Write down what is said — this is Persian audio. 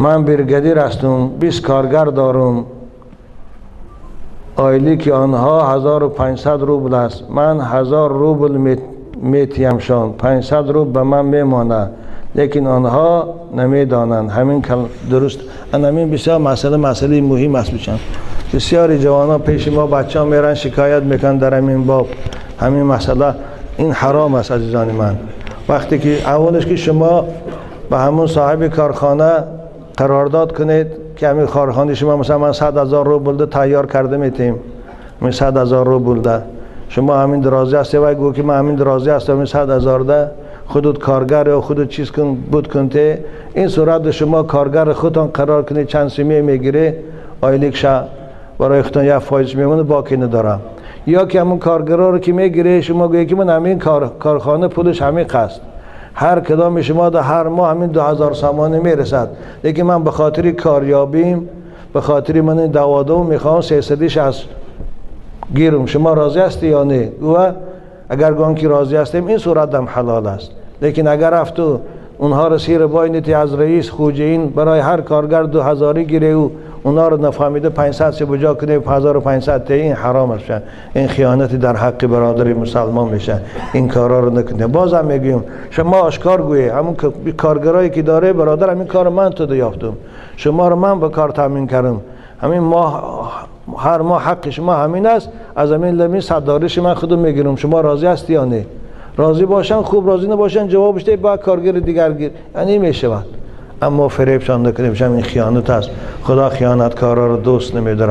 من برگدیر هستم، 20 کارگر دارم، آیلی که آنها 1500 روبل است، من 1000 روبل میتیمشان، 500 روبل به من میمانه، لیکن آنها نمیدانند. همین درست همین بسیار مسئله مهم است. بچن بسیاری جوانان پیش ما بچه‌ها میرن شکایت میکنن در همین باب. همین مسئله این حرام است عزیزان من. وقتی که اولش که شما به همون صاحب کارخانه قرارداد کنید که همین کارخانه شما مثلا من 100,000 روبل تیار کرده میتیم، من 100,000 روبل ده شما همین درازی هستی و گو که من همین درازی هستم، من 100,000 ده خودت کارگر یا خودت چیز کن بود کنته، این صورت شما کارگر خودتان قرار کنید چند سیمی میگیره آیلیکشا برای خودتان یک فایز میمونه باقی ندارم. یا که همون کارگرا رو که میگیره شما گویی که من همین کارخانه پولش همین قست، هر کدام شما در هر ماه همین 2000 سامانه میرسد، لیکن من به خاطر کاریابیم به خاطر من دوادو میخوام 300 از گیرم، شما راضی هستی یا نه؟ و اگر گان که راضی هستیم این صورت هم حلال است. لیکن اگر رفتو اونها رو سیر باینتی از رئیس خوجین برای هر کارگر 2000 گیره و اونها رو نفهمیده 500 سی بجا کنه 1500 تا، این حرام است. این خیانتی در حق برادر مسلمان میشه. این کارا رو نکنه. بازم میگیم شما آشکار گویی همون کارگرایی که داره برادر همین کار من تو یافتم، شما رو من به کار تامین کردم، همین ماه هر ماه حق شما همین است، از همین لمی صدارش من خودم میگیرم، شما راضی هستی یا نه؟ راضی باشن خوب، راضی نباشن جوابش ده با کارگر دیگر گیر، یعنی میشود. اما فریبشان نکنیم، این خیانت است. خدا خیانتکارا رو دوست نمیداره.